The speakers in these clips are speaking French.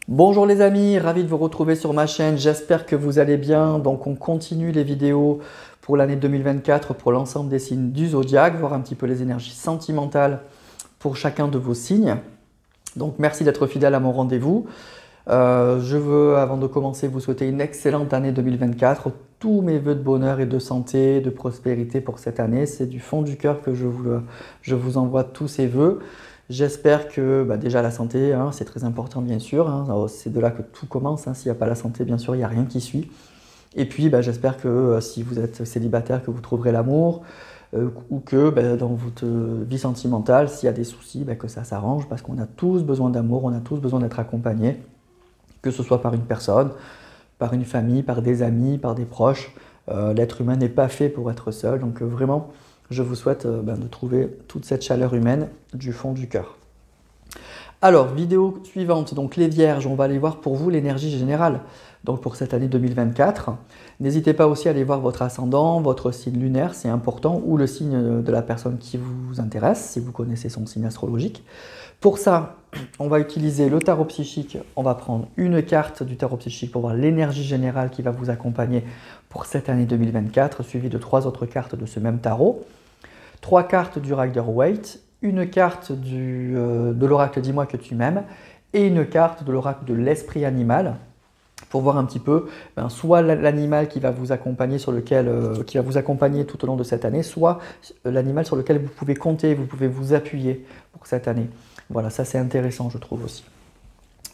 Bonjour les amis, ravi de vous retrouver sur ma chaîne, j'espère que vous allez bien. Donc on continue les vidéos pour l'année 2024 pour l'ensemble des signes du zodiaque, voir un petit peu les énergies sentimentales pour chacun de vos signes. Donc merci d'être fidèle à mon rendez-vous. Je veux, avant de commencer, vous souhaiter une excellente année 2024. Tous mes vœux de bonheur et de santé, de prospérité pour cette année. C'est du fond du cœur que je vous envoie tous ces vœux. J'espère que déjà la santé, hein, c'est très important bien sûr. Hein. C'est de là que tout commence. Hein. S'il n'y a pas la santé, bien sûr, il n'y a rien qui suit. Et puis j'espère que si vous êtes célibataire, que vous trouverez l'amour. Ou que dans votre vie sentimentale, s'il y a des soucis, que ça s'arrange. Parce qu'on a tous besoin d'amour, on a tous besoin d'être accompagnés. Que ce soit par une personne, par une famille, par des amis, par des proches. L'être humain n'est pas fait pour être seul. Donc vraiment, je vous souhaite de trouver toute cette chaleur humaine du fond du cœur. Alors, vidéo suivante, donc les vierges, on va aller voir pour vous l'énergie générale. Donc pour cette année 2024, n'hésitez pas aussi à aller voir votre ascendant, votre signe lunaire, c'est important, ou le signe de la personne qui vous intéresse, si vous connaissez son signe astrologique. Pour ça, on va utiliser le tarot psychique, on va prendre une carte du tarot psychique pour voir l'énergie générale qui va vous accompagner pour cette année 2024, suivie de 3 autres cartes de ce même tarot. 3 cartes du Rider-Waite, une carte de l'oracle Dis-moi que tu m'aimes et une carte de l'oracle de l'esprit animal pour voir un petit peu soit l'animal qui va vous accompagner qui va vous accompagner tout au long de cette année, soit l'animal sur lequel vous pouvez compter, vous pouvez vous appuyer pour cette année. Voilà, ça c'est intéressant je trouve aussi.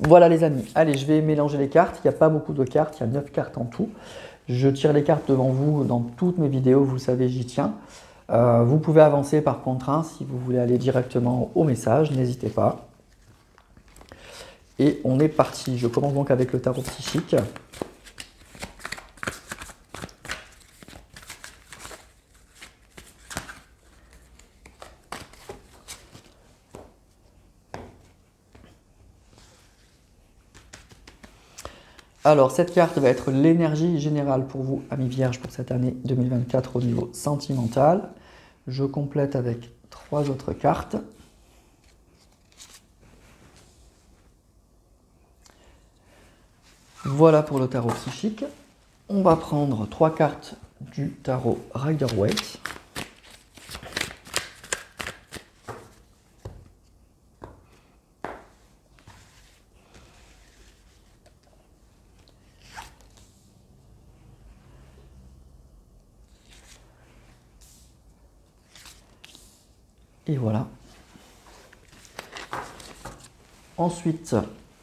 Voilà les amis, allez je vais mélanger les cartes, il n'y a pas beaucoup de cartes, il y a 9 cartes en tout. Je tire les cartes devant vous dans toutes mes vidéos, vous le savez j'y tiens. Vous pouvez avancer par contre, hein, si vous voulez aller directement au message, n'hésitez pas. Et on est parti. Je commence donc avec le tarot psychique. Alors, cette carte va être l'énergie générale pour vous, amis vierges, pour cette année 2024 au niveau sentimental. Je complète avec 3 autres cartes. Voilà pour le tarot psychique. On va prendre 3 cartes du tarot Rider-Waite. Et voilà. Ensuite,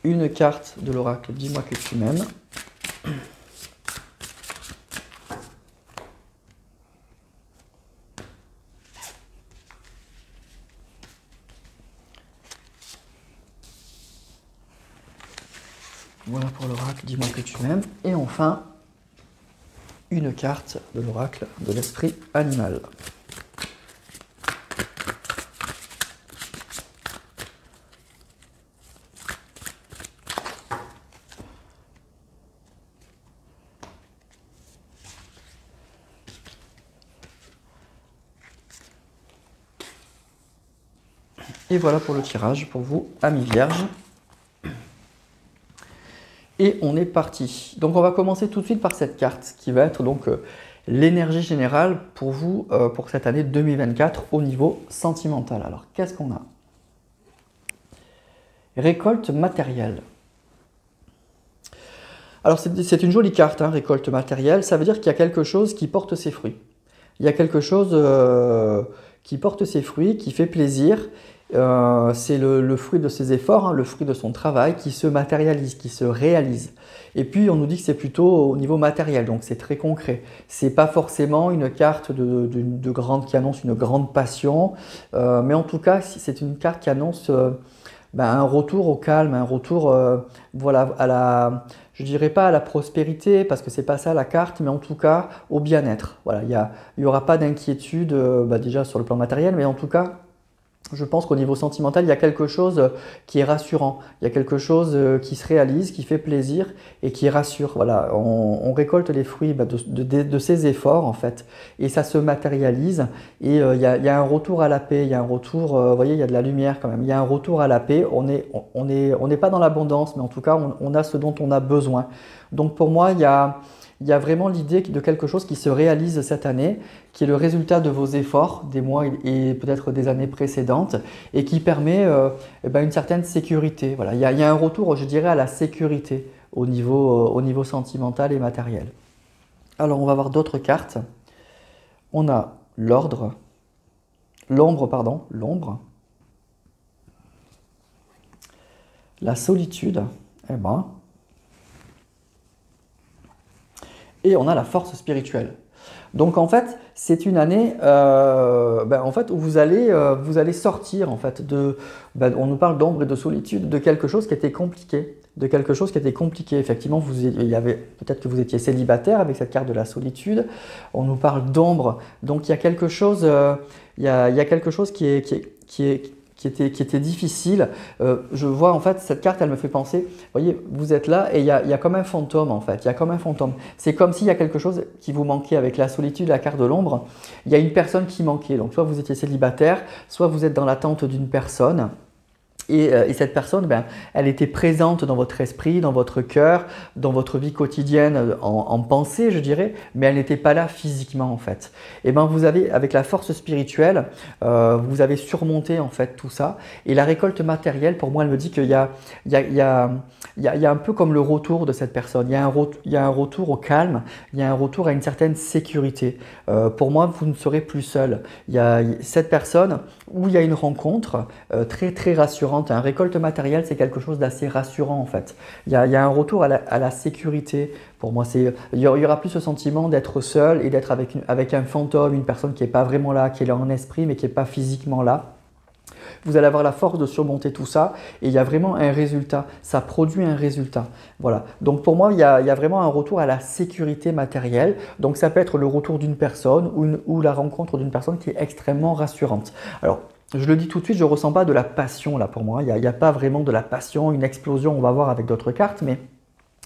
une carte de l'oracle Dis-moi que tu m'aimes. Voilà pour l'oracle Dis-moi que tu m'aimes. Et enfin, une carte de l'oracle de l'esprit animal. Et voilà pour le tirage pour vous, amis vierges. Et on est parti. Donc on va commencer tout de suite par cette carte qui va être donc l'énergie générale pour vous pour cette année 2024 au niveau sentimental. Alors qu'est-ce qu'on a? Récolte matérielle. Alors c'est une jolie carte, hein, récolte matérielle. Ça veut dire qu'il y a quelque chose qui porte ses fruits. Il y a quelque chose qui porte ses fruits, qui fait plaisir. C'est le fruit de ses efforts, hein, le fruit de son travail qui se matérialise, qui se réalise. Et puis on nous dit que c'est plutôt au niveau matériel, donc c'est très concret. C'est pas forcément une carte qui annonce une grande passion, mais en tout cas c'est une carte qui annonce un retour au calme, un retour voilà, je dirais pas à la prospérité parce que c'est pas ça la carte, mais en tout cas au bien-être. Voilà, il y aura pas d'inquiétude déjà sur le plan matériel, mais en tout cas je pense qu'au niveau sentimental, il y a quelque chose qui est rassurant. Il y a quelque chose qui se réalise, qui fait plaisir et qui rassure. Voilà, on récolte les fruits de ses efforts en fait, et ça se matérialise. Et il y a un retour à la paix. Il y a un retour, vous voyez, il y a de la lumière quand même. Il y a un retour à la paix. On n'est pas dans l'abondance, mais en tout cas, on a ce dont on a besoin. Donc pour moi, il y a vraiment l'idée de quelque chose qui se réalise cette année, qui est le résultat de vos efforts des mois et peut-être des années précédentes et qui permet une certaine sécurité. Voilà. Il y a un retour, je dirais, à la sécurité au niveau sentimental et matériel. Alors, on va voir d'autres cartes. On a l'ombre, la solitude, et on a la force spirituelle. Donc en fait, c'est une année où vous allez sortir en fait on nous parle d'ombre et de solitude, de quelque chose qui était compliqué, Effectivement, peut-être que vous étiez célibataire avec cette carte de la solitude. On nous parle d'ombre, donc il y a quelque chose, qui était difficile. Je vois en fait cette carte, elle me fait penser, vous voyez, vous êtes là et il y a comme un fantôme en fait, C'est comme s'il y a quelque chose qui vous manquait avec la solitude, la carte de l'ombre. Il y a une personne qui manquait, donc soit vous étiez célibataire, soit vous êtes dans l'attente d'une personne. Et cette personne, elle était présente dans votre esprit, dans votre cœur, dans votre vie quotidienne, en pensée, je dirais, mais elle n'était pas là physiquement en fait. Et vous avez, avec la force spirituelle, vous avez surmonté en fait tout ça. Et la récolte matérielle, pour moi, elle me dit qu'il y a un peu comme le retour de cette personne. Il y a un retour au calme, il y a un retour à une certaine sécurité. Pour moi, vous ne serez plus seul. Il y a cette personne où il y a une rencontre très très rassurante. Un récolte matérielle, c'est quelque chose d'assez rassurant en fait. Il y a un retour à la sécurité. Pour moi, il y aura plus ce sentiment d'être seul et d'être avec un fantôme, une personne qui n'est pas vraiment là, qui est là en esprit mais qui n'est pas physiquement là. Vous allez avoir la force de surmonter tout ça et il y a vraiment un résultat. Ça produit un résultat. Voilà. Donc pour moi, il y a vraiment un retour à la sécurité matérielle. Donc ça peut être le retour d'une personne ou la rencontre d'une personne qui est extrêmement rassurante. Alors, je le dis tout de suite, je ne ressens pas de la passion là pour moi. Il n'y a pas vraiment de la passion, une explosion, on va voir avec d'autres cartes, mais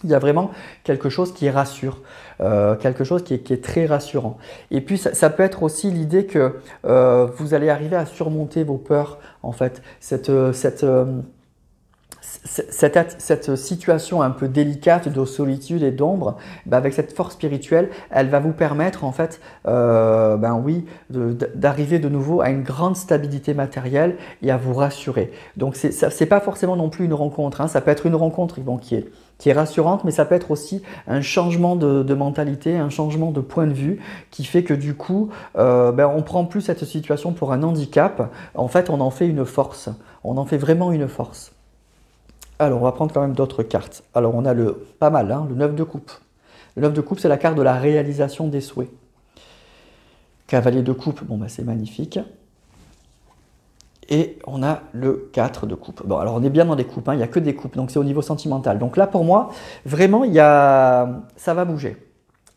il y a vraiment quelque chose qui rassure, quelque chose qui est très rassurant. Et puis ça peut être aussi l'idée que vous allez arriver à surmonter vos peurs, en fait, cette situation un peu délicate de solitude et d'ombre, avec cette force spirituelle, elle va vous permettre en fait, d'arriver de nouveau à une grande stabilité matérielle et à vous rassurer. Donc c'est pas forcément non plus une rencontre, hein. Ça peut être une rencontre qui est rassurante, mais ça peut être aussi un changement de mentalité, un changement de point de vue qui fait que du coup, on ne prend plus cette situation pour un handicap. En fait, on en fait une force. On en fait vraiment une force. Alors, on va prendre quand même d'autres cartes. Alors, on a le 9 de coupe. Le 9 de coupe, c'est la carte de la réalisation des souhaits. Cavalier de coupe, c'est magnifique. Et on a le 4 de coupe. Bon, alors on est bien dans des coupes, hein, il n'y a que des coupes, donc c'est au niveau sentimental. Donc là, pour moi, vraiment, ça va bouger.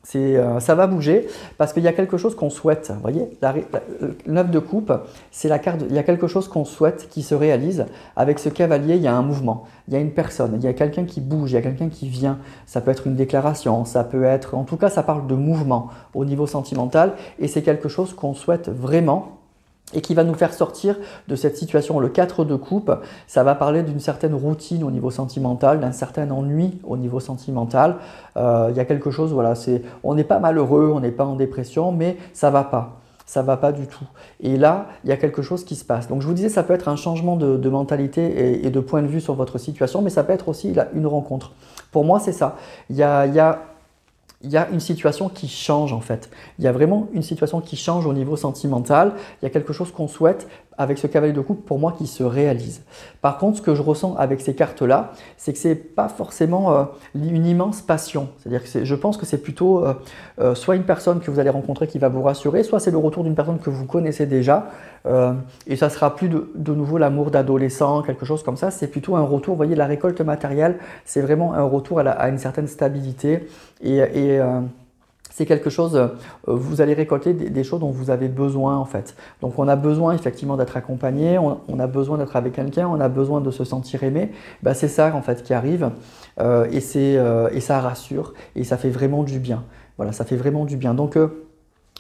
Ça va bouger parce qu'il y a quelque chose qu'on souhaite. Vous voyez, le 9 de coupe, c'est la carte, il y a quelque chose qu'on souhaite qui se réalise. Avec ce cavalier, il y a un mouvement, il y a une personne, il y a quelqu'un qui bouge, il y a quelqu'un qui vient. Ça peut être une déclaration, ça peut être… En tout cas, ça parle de mouvement au niveau sentimental et c'est quelque chose qu'on souhaite vraiment et qui va nous faire sortir de cette situation. Le 4 de coupe, ça va parler d'une certaine routine au niveau sentimental, d'un certain ennui au niveau sentimental. Il y a quelque chose, voilà, on n'est pas malheureux, on n'est pas en dépression, mais ça va pas. Ça ne va pas du tout. Et là, il y a quelque chose qui se passe. Donc je vous disais, ça peut être un changement de mentalité et de point de vue sur votre situation, mais ça peut être aussi une rencontre. Pour moi, c'est ça. Il y a une situation qui change en fait. Il y a vraiment une situation qui change au niveau sentimental. Il y a quelque chose qu'on souhaite avec ce cavalier de coupe pour moi qui se réalise. Par contre, ce que je ressens avec ces cartes-là, c'est que ce n'est pas forcément une immense passion. C'est-à-dire que je pense que c'est plutôt soit une personne que vous allez rencontrer qui va vous rassurer, soit c'est le retour d'une personne que vous connaissez déjà et ça ne sera plus de nouveau l'amour d'adolescent, quelque chose comme ça. C'est plutôt un retour, vous voyez, la récolte matérielle, c'est vraiment un retour à une certaine stabilité et c'est quelque chose, vous allez récolter des choses dont vous avez besoin en fait. Donc on a besoin effectivement d'être accompagné, on a besoin d'être avec quelqu'un, on a besoin de se sentir aimé. Ben, c'est ça en fait qui arrive et ça rassure et ça fait vraiment du bien. Voilà, ça fait vraiment du bien. Donc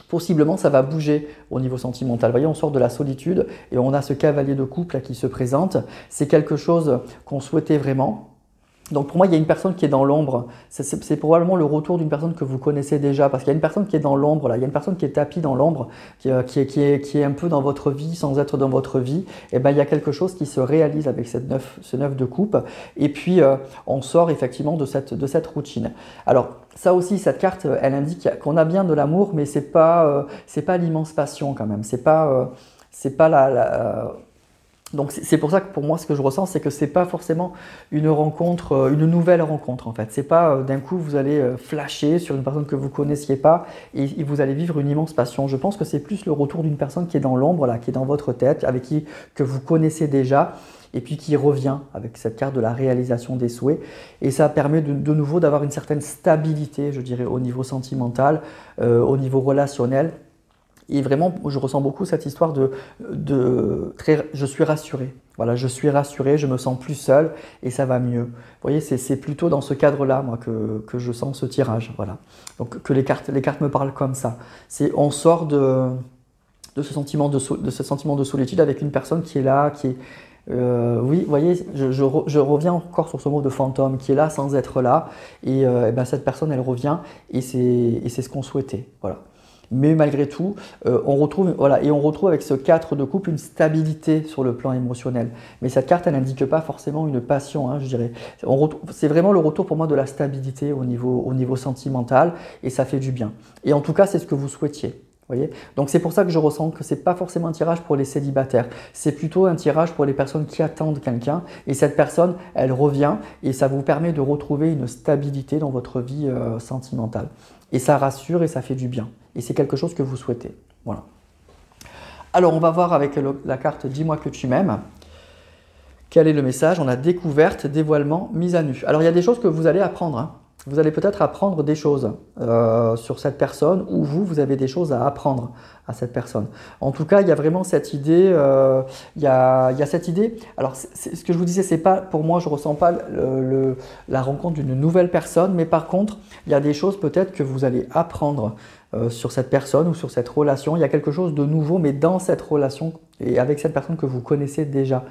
possiblement ça va bouger au niveau sentimental. Vous voyez, on sort de la solitude et on a ce cavalier de couple là, qui se présente. C'est quelque chose qu'on souhaitait vraiment. Donc pour moi, il y a une personne qui est dans l'ombre. C'est probablement le retour d'une personne que vous connaissez déjà, parce qu'il y a une personne qui est dans l'ombre, là. Il y a une personne qui est tapie dans l'ombre, qui est un peu dans votre vie sans être dans votre vie. Et ben, il y a quelque chose qui se réalise avec ce 9 de coupe. Et puis, on sort effectivement de cette routine. Alors, ça aussi, cette carte, elle indique qu'on a bien de l'amour, mais c'est pas l'immense passion quand même. C'est pas Donc c'est pour ça que pour moi, ce que je ressens, c'est que c'est pas forcément une rencontre, une nouvelle rencontre en fait. C'est pas d'un coup vous allez flasher sur une personne que vous connaissiez pas et vous allez vivre une immense passion. Je pense que c'est plus le retour d'une personne qui est dans l'ombre là, qui est dans votre tête, avec qui que vous connaissez déjà et puis qui revient avec cette carte de la réalisation des souhaits. Et ça permet de nouveau d'avoir une certaine stabilité, je dirais, au niveau sentimental, au niveau relationnel. Et vraiment, je ressens beaucoup cette histoire je suis rassuré. Voilà, je suis rassuré, je me sens plus seul et ça va mieux. Vous voyez, c'est plutôt dans ce cadre-là, moi, que je sens ce tirage. Voilà. Donc, que les cartes me parlent comme ça. On sort de ce sentiment de solitude avec une personne qui est là, oui, vous voyez, je reviens encore sur ce mot de fantôme, qui est là sans être là. Et ben, cette personne, elle revient et c'est ce qu'on souhaitait. Voilà. Mais malgré tout, on retrouve avec ce 4 de coupe une stabilité sur le plan émotionnel. Mais cette carte, elle n'indique pas forcément une passion, hein, je dirais. C'est vraiment le retour pour moi de la stabilité au niveau sentimental et ça fait du bien. Et en tout cas, c'est ce que vous souhaitiez. Voyez, donc c'est pour ça que je ressens que ce n'est pas forcément un tirage pour les célibataires, c'est plutôt un tirage pour les personnes qui attendent quelqu'un et cette personne, elle revient et ça vous permet de retrouver une stabilité dans votre vie sentimentale. Et ça rassure et ça fait du bien. Et c'est quelque chose que vous souhaitez. Voilà. Alors on va voir avec la carte « Dis-moi que tu m'aimes ». Quel est le message? On a découverte, dévoilement, mise à nu. Alors il y a des choses que vous allez apprendre, hein. Vous allez peut-être apprendre des choses sur cette personne ou vous avez des choses à apprendre à cette personne. En tout cas, il y a vraiment cette idée, il y a cette idée. Alors, ce que je vous disais, c'est pas, pour moi, je ne ressens pas la rencontre d'une nouvelle personne, mais par contre, il y a des choses peut-être que vous allez apprendre sur cette personne ou sur cette relation. Il y a quelque chose de nouveau, mais dans cette relation et avec cette personne que vous connaissez déjà.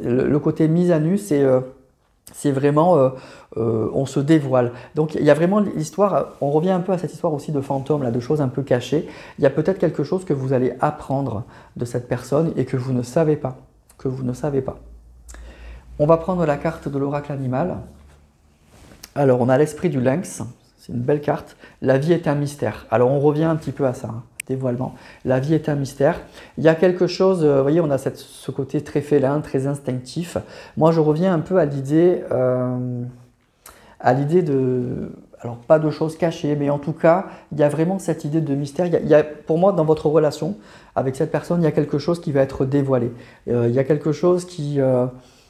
Le côté mise à nu, c'est vraiment, on se dévoile. Donc il y a vraiment l'histoire, on revient un peu à cette histoire aussi de fantôme, là, de choses un peu cachées. Il y a peut-être quelque chose que vous allez apprendre de cette personne et que vous ne savez pas. On va prendre la carte de l'oracle animal. Alors on a l'esprit du lynx, c'est une belle carte. La vie est un mystère. Alors on revient un petit peu à ça, hein. Dévoilement. La vie est un mystère. Il y a quelque chose, vous voyez, on a ce côté très félin, très instinctif. Moi, je reviens un peu à l'idée de, alors pas de choses cachées, mais en tout cas, il y a vraiment cette idée de mystère. Pour moi, dans votre relation avec cette personne, il y a quelque chose qui va être dévoilé. Il y a quelque chose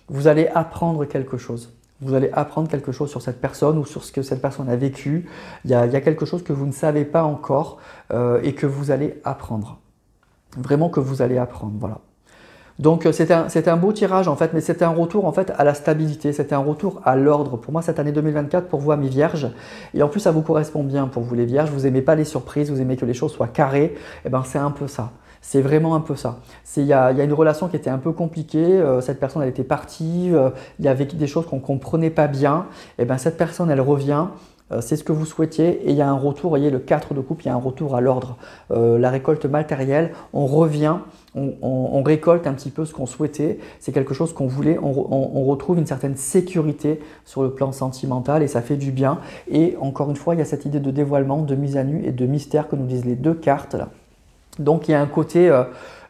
vous allez apprendre quelque chose. Vous allez apprendre quelque chose sur cette personne ou sur ce que cette personne a vécu. Il y a quelque chose que vous ne savez pas encore et que vous allez apprendre. Vraiment que vous allez apprendre, voilà. Donc c'est un beau tirage en fait, mais c'est un retour en fait à la stabilité, c'est un retour à l'ordre. Pour moi, cette année 2024, pour vous, amis vierges, et en plus ça vous correspond bien pour vous les vierges, vous n'aimez pas les surprises, vous aimez que les choses soient carrées, et ben c'est un peu ça. C'est vraiment un peu ça. Il y a une relation qui était un peu compliquée, cette personne elle était partie, il y avait des choses qu'on ne comprenait pas bien, et ben cette personne elle revient, c'est ce que vous souhaitiez et il y a un retour, vous voyez le 4 de coupe, il y a un retour à l'ordre. La récolte matérielle, on revient, on récolte un petit peu ce qu'on souhaitait, c'est quelque chose qu'on voulait, on retrouve une certaine sécurité sur le plan sentimental et ça fait du bien. Et encore une fois, il y a cette idée de dévoilement, de mise à nu et de mystère que nous disent les deux cartes là. Donc il y a un côté,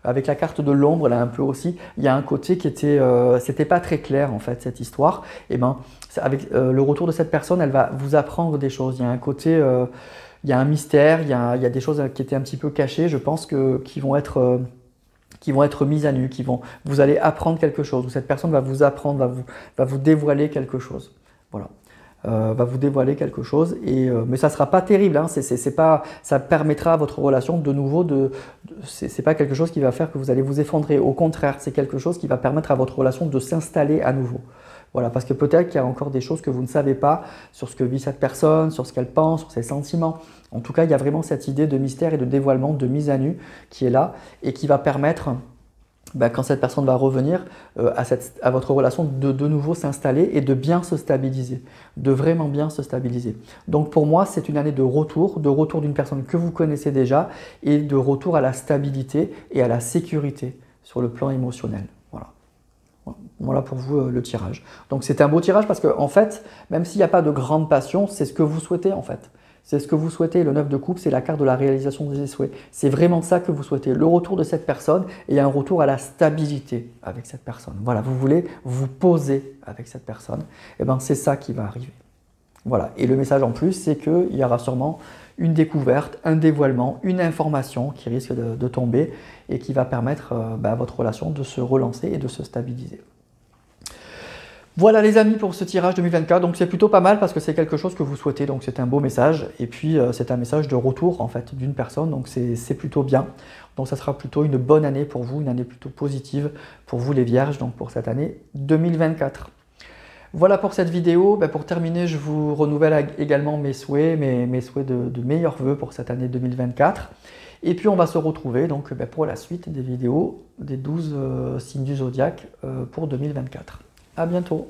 avec la carte de l'ombre là un peu aussi, il y a un côté qui était, c'était pas très clair en fait cette histoire. Et ben avec le retour de cette personne, elle va vous apprendre des choses. Il y a un côté, il y a un mystère, il y a des choses qui étaient un petit peu cachées, je pense qui vont être mises à nu, vous allez apprendre quelque chose. Ou cette personne va vous apprendre, va vous dévoiler quelque chose. Voilà. va vous dévoiler quelque chose. Mais ça ne sera pas terrible, hein, ça permettra à votre relation de nouveau c'est pas quelque chose qui va faire que vous allez vous effondrer. Au contraire, c'est quelque chose qui va permettre à votre relation de s'installer à nouveau. Voilà, parce que peut-être qu'il y a encore des choses que vous ne savez pas sur ce que vit cette personne, sur ce qu'elle pense, sur ses sentiments. En tout cas, il y a vraiment cette idée de mystère et de dévoilement, de mise à nu qui est là et qui va permettre, quand cette personne va revenir, à votre relation de nouveau s'installer et de bien se stabiliser, de vraiment bien se stabiliser. Donc pour moi, c'est une année de retour d'une personne que vous connaissez déjà et de retour à la stabilité et à la sécurité sur le plan émotionnel. Voilà pour vous le tirage. Donc c'est un beau tirage parce qu'en fait, même s'il n'y a pas de grande passion, c'est ce que vous souhaitez en fait. C'est ce que vous souhaitez. Le 9 de coupe, c'est la carte de la réalisation des souhaits. C'est vraiment ça que vous souhaitez. Le retour de cette personne et un retour à la stabilité avec cette personne. Voilà, vous voulez vous poser avec cette personne. Et bien c'est ça qui va arriver. Voilà. Et le message en plus, c'est qu'il y aura sûrement une découverte, un dévoilement, une information qui risque de tomber et qui va permettre à votre relation de se relancer et de se stabiliser. Voilà les amis pour ce tirage 2024, donc c'est plutôt pas mal parce que c'est quelque chose que vous souhaitez, donc c'est un beau message et puis c'est un message de retour en fait d'une personne, donc c'est plutôt bien. Donc ça sera plutôt une bonne année pour vous, une année plutôt positive pour vous les vierges, donc pour cette année 2024. Voilà pour cette vidéo. Pour terminer, je vous renouvelle également mes souhaits, mes souhaits de meilleurs vœux pour cette année 2024. Et puis on va se retrouver donc pour la suite des vidéos des 12 signes du zodiaque pour 2024. À bientôt.